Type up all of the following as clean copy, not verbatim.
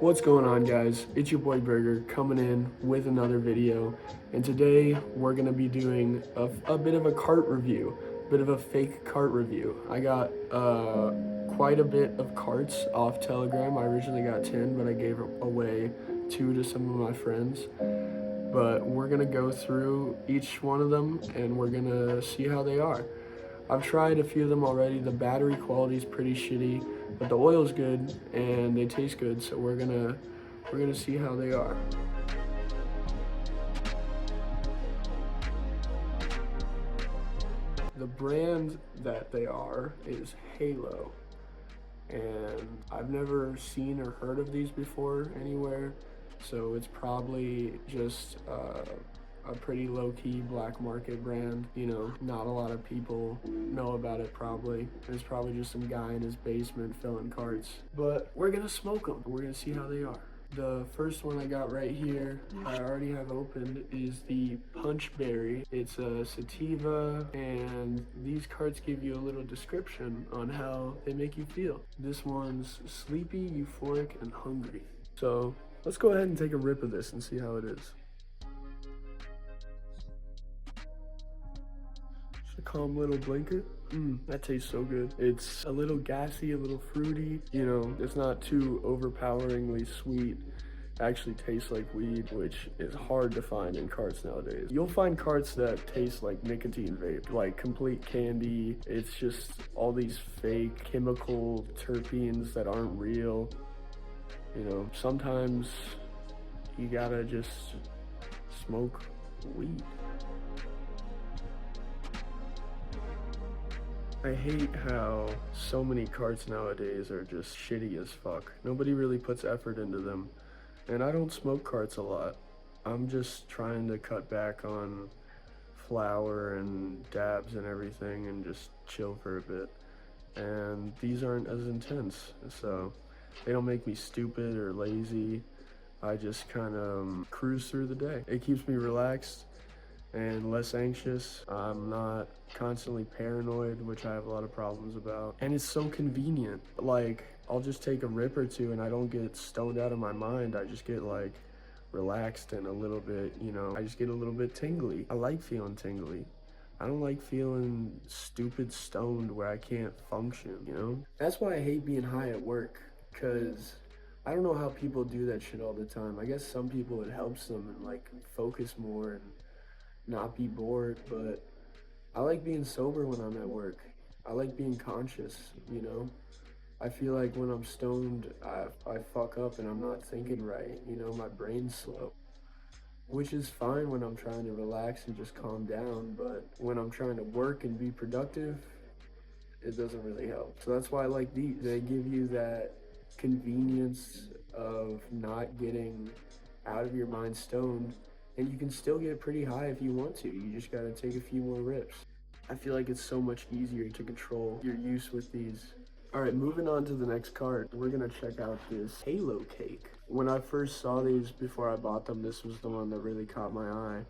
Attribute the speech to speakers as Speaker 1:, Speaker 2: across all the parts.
Speaker 1: What's going on, guys? It's your boy Burger coming in with another video, and today we're gonna be doing a bit of a cart review, a bit of a fake cart review. I got quite a bit of carts off Telegram. I originally got 10, but I gave away 2 to some of my friends. But we're gonna go through each one of them and we're gonna see how they are. I've tried a few of them already. The battery quality is pretty shitty, but the oil's good and they taste good. So we're gonna see how they are. The brand that they are is Halo, and I've never seen or heard of these before anywhere. So it's probably just a pretty low-key black market brand. You know, not a lot of people know about it probably. There's probably just some guy in his basement filling carts. But we're gonna smoke them. We're gonna see how they are. The first one I got right here, I already have opened, is the Punch Berry. It's a sativa, and these carts give you a little description on how they make you feel. This one's sleepy, euphoric, and hungry. So let's go ahead and take a rip of this and see how it is. Just a calm little blanket. That tastes so good. It's a little gassy, a little fruity. You know, it's not too overpoweringly sweet. It actually tastes like weed, which is hard to find in carts nowadays. You'll find carts that taste like nicotine vape, like complete candy. It's just all these fake chemical terpenes that aren't real. You know, sometimes you gotta just smoke weed. I hate how so many carts nowadays are just shitty as fuck. Nobody really puts effort into them. And I don't smoke carts a lot. I'm just trying to cut back on flour and dabs and everything and just chill for a bit. And these aren't as intense, so they don't make me stupid or lazy. I just kind of cruise through the day. It keeps me relaxed and less anxious. I'm not constantly paranoid, which I have a lot of problems about. And it's so convenient. Like, I'll just take a rip or two and I don't get stoned out of my mind. I just get like relaxed and a little bit, you know, I just get a little bit tingly. I like feeling tingly. I don't like feeling stupid stoned where I can't function, you know? That's why I hate being high at work, because I don't know how people do that shit all the time. I guess some people it helps them and like focus more and not be bored, but I like being sober when I'm at work. I like being conscious, you know? I feel like when I'm stoned, I fuck up and I'm not thinking right, you know? My brain's slow, which is fine when I'm trying to relax and just calm down, but when I'm trying to work and be productive, it doesn't really help. So that's why I like these. They give you that convenience of not getting out of your mind stoned, and you can still get pretty high if you want to. You just gotta take a few more rips. I feel like it's so much easier to control your use with these. All right, moving on to the next card, we're gonna check out this Halo cake. When I first saw these before I bought them, this was the one that really caught my eye.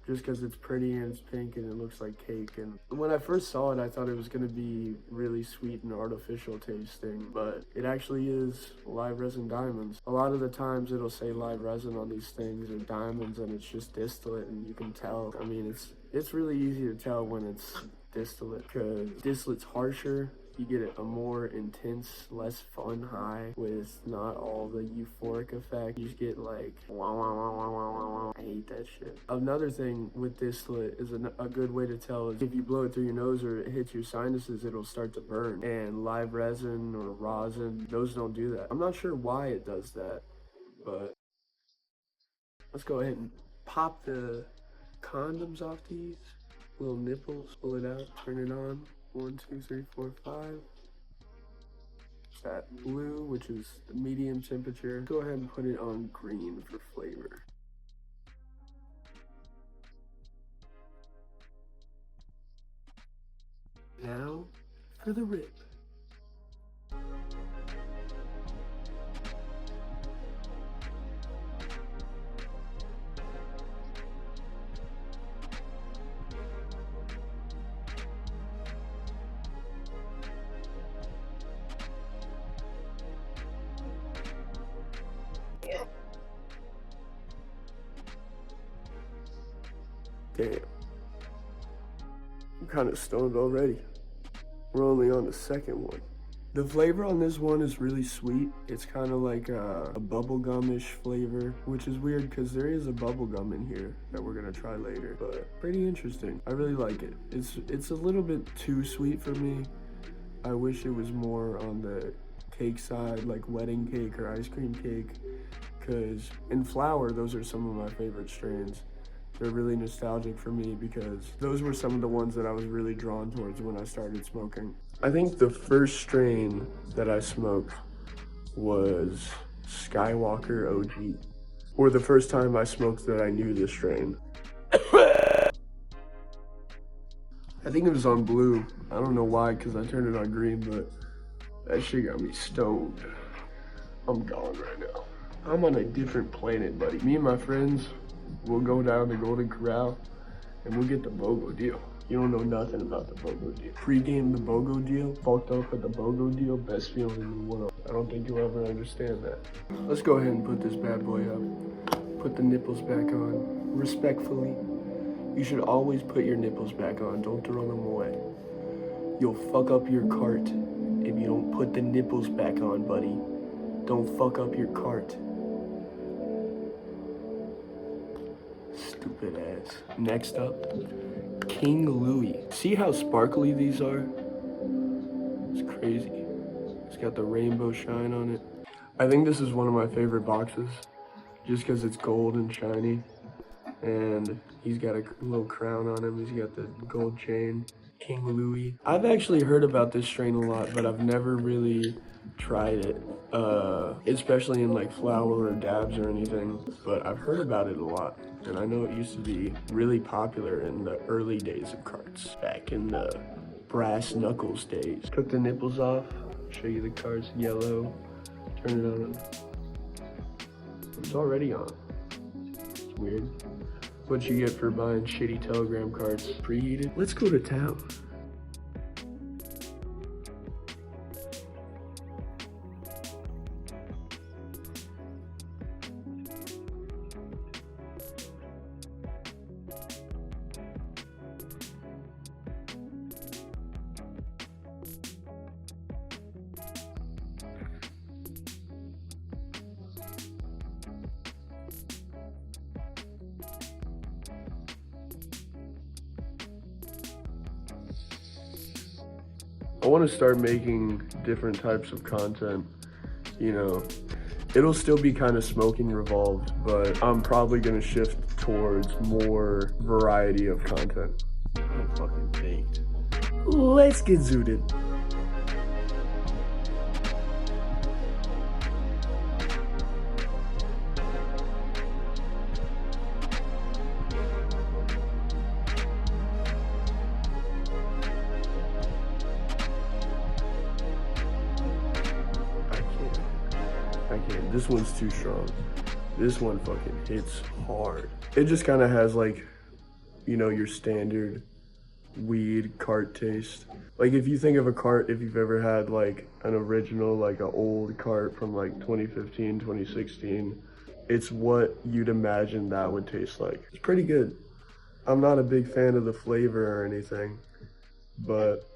Speaker 1: Just because it's pretty and it's pink and it looks like cake. And when I first saw it, I thought it was going to be really sweet and artificial tasting, but it actually is live resin diamonds. A lot of the times it'll say live resin on these things or diamonds, and it's just distillate, and you can tell. I mean, it's really easy to tell when it's distillate, because distillate's harsher. You get a more intense, less fun high with not all the euphoric effect. You just get like, wah, wah, wah, wah, wah, wah, wah. I hate that shit. Another thing with distillate is a good way to tell is if you blow it through your nose or it hits your sinuses, it'll start to burn. And live resin or rosin, those don't do that. I'm not sure why it does that, but let's go ahead and pop the condoms off these. Little nipples, pull it out, turn it on. 1, 2, 3, 4, 5. That blue, which is the medium temperature. Go ahead and put it on green for flavor. Now for the rip. Damn. I'm kind of stoned already. We're only on the second one. The flavor on this one is really sweet. It's kind of like a bubblegum-ish flavor, which is weird because there is a bubblegum in here that we're gonna try later, but pretty interesting. I really like it. It's a little bit too sweet for me. I wish it was more on the cake side, like wedding cake or ice cream cake, because in flour, those are some of my favorite strains. They're really nostalgic for me because those were some of the ones that I was really drawn towards when I started smoking. I think the first strain that I smoked was Skywalker OG, or the first time I smoked that I knew this strain. I think it was on blue. I don't know why, because I turned it on green, but that shit got me stoned. I'm gone right now. I'm on a different planet, buddy. Me and my friends, we'll go down to Golden Corral and we'll get the BOGO deal. You don't know nothing about the BOGO deal. Pre-game the BOGO deal, fucked up with the BOGO deal, best feeling in the world. I don't think you'll ever understand that. Let's go ahead and put this bad boy up. Put the nipples back on, respectfully. You should always put your nipples back on, don't throw them away. You'll fuck up your cart if you don't put the nipples back on, buddy. Don't fuck up your cart. Stupid ass. Next up, King Louis. See how sparkly these are? It's crazy. It's got the rainbow shine on it. I think this is one of my favorite boxes, just because it's gold and shiny. And he's got a little crown on him. He's got the gold chain. King Louis. I've actually heard about this strain a lot, but I've never really tried it, especially in like flower or dabs or anything, but I've heard about it a lot, and I know it used to be really popular in the early days of carts, back in the brass knuckles days. Took the nipples off, show you the carts, yellow, turn it on. It's already on. It's weird. What you get for buying shitty Telegram cards preheated. Let's go to town. I want to start making different types of content, you know. It'll still be kind of smoking revolved, but I'm probably going to shift towards more variety of content. I'm fucking baked. Let's get zooted. This one's too strong. This one fucking hits hard. It just kind of has like, you know, your standard weed cart taste. Like if you think of a cart, if you've ever had like an original, like an old cart from like 2015, 2016, it's what you'd imagine that would taste like. It's pretty good. I'm not a big fan of the flavor or anything, but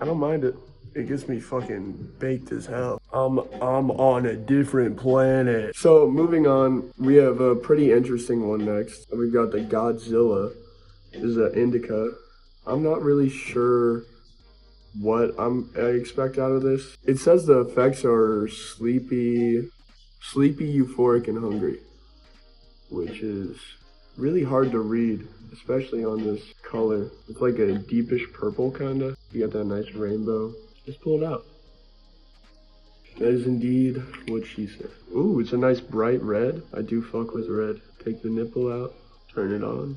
Speaker 1: I don't mind it. It gets me fucking baked as hell. I'm on a different planet. So moving on, we have a pretty interesting one next. We've got the Godzilla. This is an indica. I'm not really sure what I expect out of this. It says the effects are sleepy, euphoric, and hungry, which is really hard to read, especially on this color. It's like a deepish purple kinda. You got that nice rainbow. Just pull it out. That is indeed what she said. Ooh, it's a nice bright red. I do fuck with red. Take the nipple out, turn it on.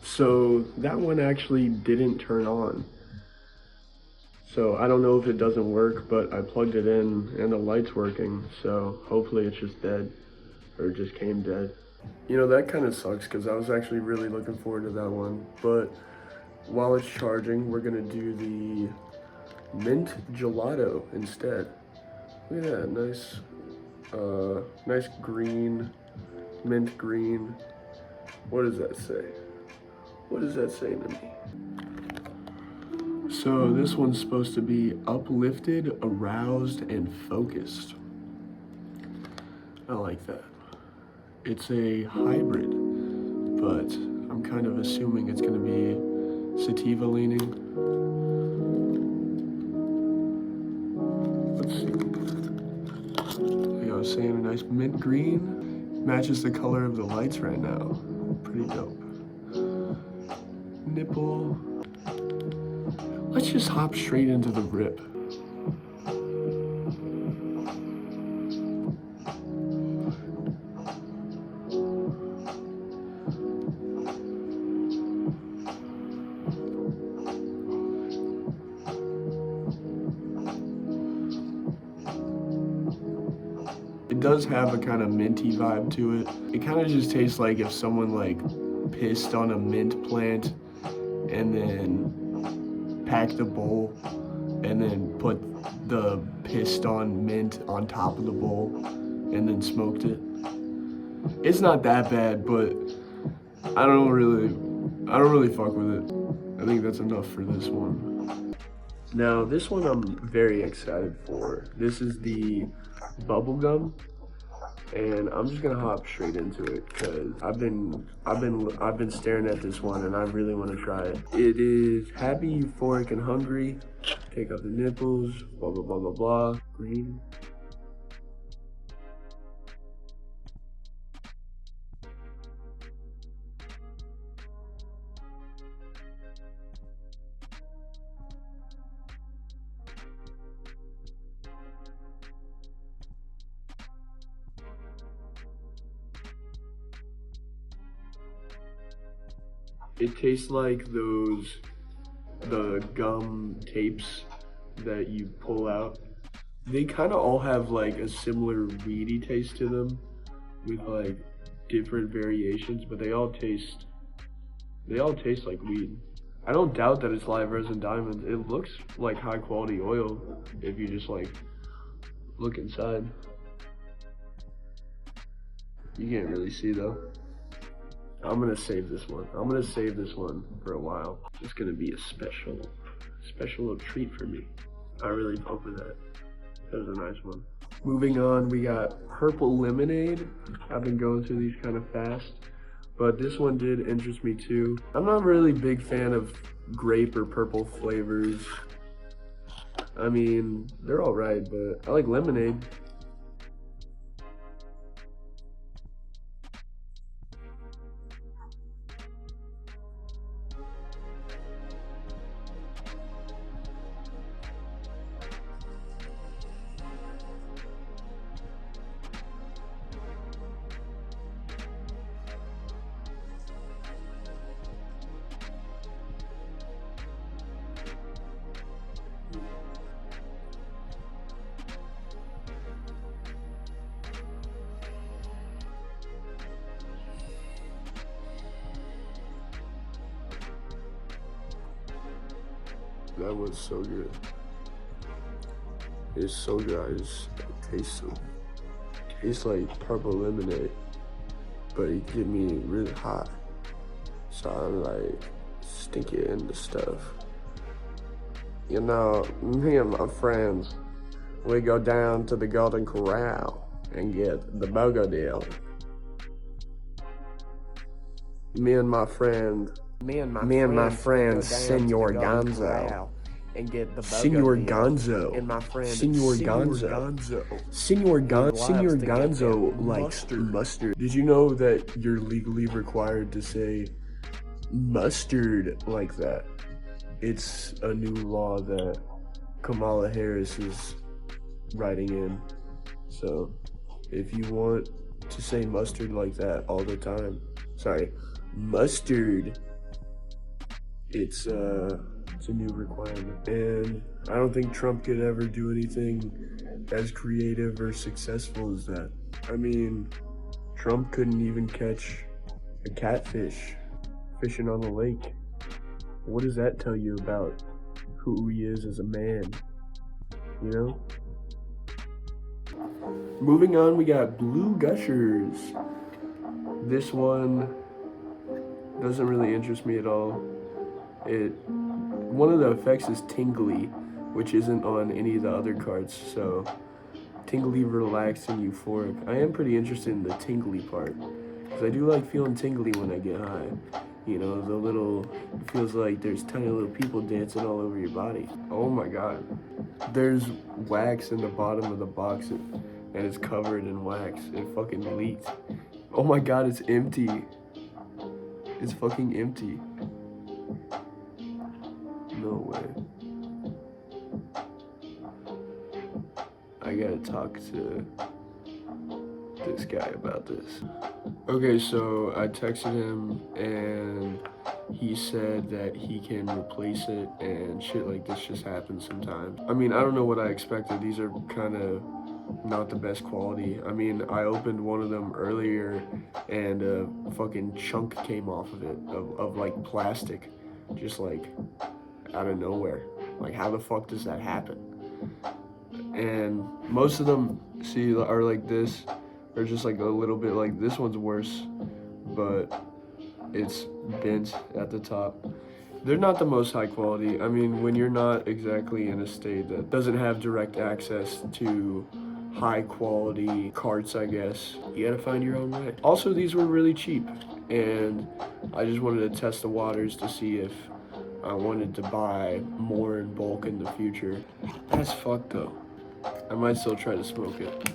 Speaker 1: So that one actually didn't turn on. So I don't know if it doesn't work, but I plugged it in and the light's working. So hopefully it's just dead, or it just came dead. You know, that kind of sucks because I was actually really looking forward to that one. But while it's charging, we're gonna do the mint gelato instead. Look at that, nice green, mint green. What does that say? What does that say to me? So this one's supposed to be uplifted, aroused, and focused. I like that. It's a hybrid, but I'm kind of assuming it's gonna be sativa leaning. Let's see. Like I was saying, a nice mint green. Matches the color of the lights right now. Pretty dope. Nipple. Let's just hop straight into the rip. It does have a kind of minty vibe to it. It kind of just tastes like if someone like pissed on a mint plant and then packed a bowl and then put the pissed on mint on top of the bowl and then smoked it. It's not that bad, but I don't really fuck with it. I think that's enough for this one. Now this one I'm very excited for. This is the bubblegum, and I'm just gonna hop straight into it because I've been staring at this one and I really want to try it. It is happy, euphoric, and hungry. Take up the nipples, blah blah blah blah blah. Green. It tastes like the gum tapes that you pull out. They kind of all have like a similar weedy taste to them with like different variations, but they all taste like weed. I don't doubt that it's live resin diamonds. It looks like high quality oil if you just like look inside. You can't really see though. I'm gonna save this one. I'm gonna save this one for a while. It's gonna be a special treat for me. I really fuck with that. That was a nice one. Moving on, we got purple lemonade. I've been going through these kind of fast, but this one did interest me too. I'm not really a big fan of grape or purple flavors. I mean, they're all right, but I like lemonade. That was so good. It's so good. It tastes like purple lemonade, but it get me really hot. So I'm like stick it in the stuff. You know, me and my friends, we go down to the Golden Corral and get the BOGO deal. Me and my friend, Senor Gonzo. And get the Senor Gonzo. And my friend, Senor Gonzo likes mustard. Did you know that you're legally required to say mustard like that? It's a new law that Kamala Harris is writing in. So if you want to say mustard like that all the time, sorry, mustard, it's a new requirement. And I don't think Trump could ever do anything as creative or successful as that. I mean, Trump couldn't even catch a catfish fishing on the lake. What does that tell you about who he is as a man? You know? Moving on, we got Blue Gushers. This one Doesn't really interest me at all. One of the effects is tingly, which isn't on any of the other cards, so tingly, relaxed, and euphoric. I am pretty interested in the tingly part, because I do like feeling tingly when I get high. You know, it feels like there's tiny little people dancing all over your body. Oh my god. There's wax in the bottom of the box, and it's covered in wax. It fucking leaked. Oh my god, it's empty. It's fucking empty. No way. I gotta talk to this guy about this. Okay, so I texted him and he said that he can replace it, and shit like this just happens sometimes. I mean, I don't know what I expected. These are kind of not the best quality. I mean, I opened one of them earlier and a fucking chunk came off of it, of like plastic, just like out of nowhere. Like, how the fuck does that happen? And most of them, see, are like this, or just like a little bit like this one's worse, but it's bent at the top. They're not the most high quality. I mean, when you're not exactly in a state that doesn't have direct access to high quality carts, I guess, you gotta find your own way. Also, these were really cheap, and I just wanted to test the waters to see if I wanted to buy more in bulk in the future. That's fucked though. I might still try to smoke it.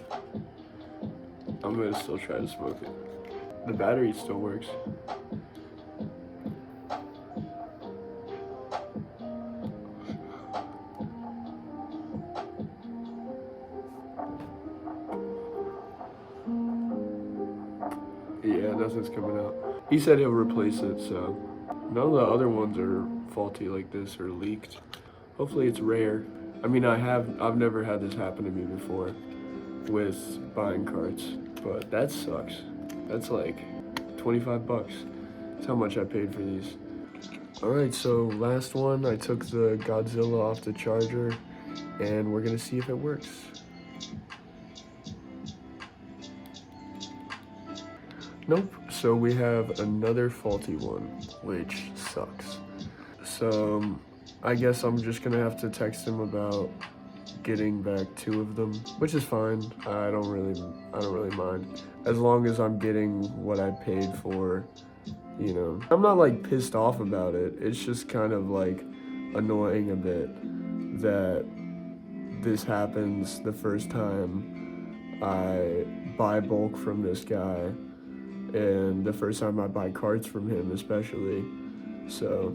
Speaker 1: I'm gonna still try to smoke it. The battery still works. Yeah, nothing's coming out. He said he'll replace it, so none of the other ones are faulty like this or leaked. Hopefully it's rare. I mean, I've never had this happen to me before with buying carts, but that sucks. That's like 25 bucks. That's how much I paid for these. All right, so last one, I took the Godzilla off the charger, and we're gonna see if it works. Nope, so we have another faulty one, which sucks. So I guess I'm just gonna have to text him about getting back 2 of them, which is fine. I don't really mind, as long as I'm getting what I paid for, you know. I'm not like pissed off about it. It's just kind of like annoying a bit that this happens the first time I buy bulk from this guy, and the first time I buy carts from him especially. So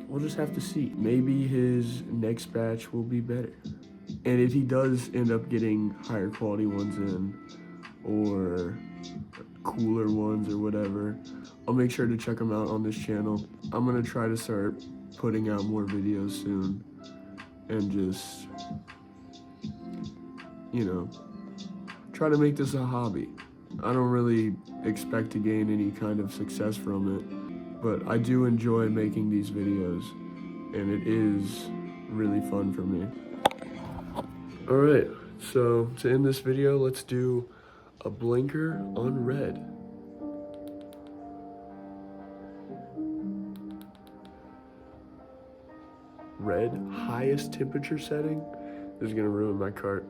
Speaker 1: we'll just have to see. Maybe his next batch will be better. And if he does end up getting higher quality ones in, or cooler ones or whatever, I'll make sure to check him out on this channel. I'm gonna try to start putting out more videos soon, and just, you know, try to make this a hobby. I don't really expect to gain any kind of success from it, but I do enjoy making these videos, and it is really fun for me. All right, so to end this video, let's do a blinker on red. Red, highest temperature setting. This is gonna ruin my cart.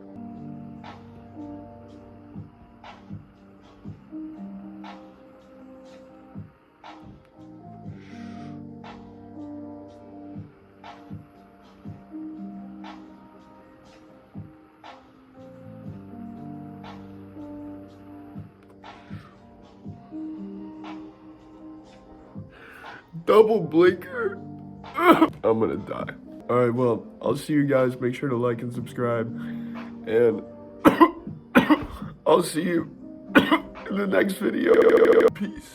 Speaker 1: Double blinker. I'm gonna die. All right, well, I'll see you guys. Make sure to like and subscribe, and I'll see you in the next video. Peace.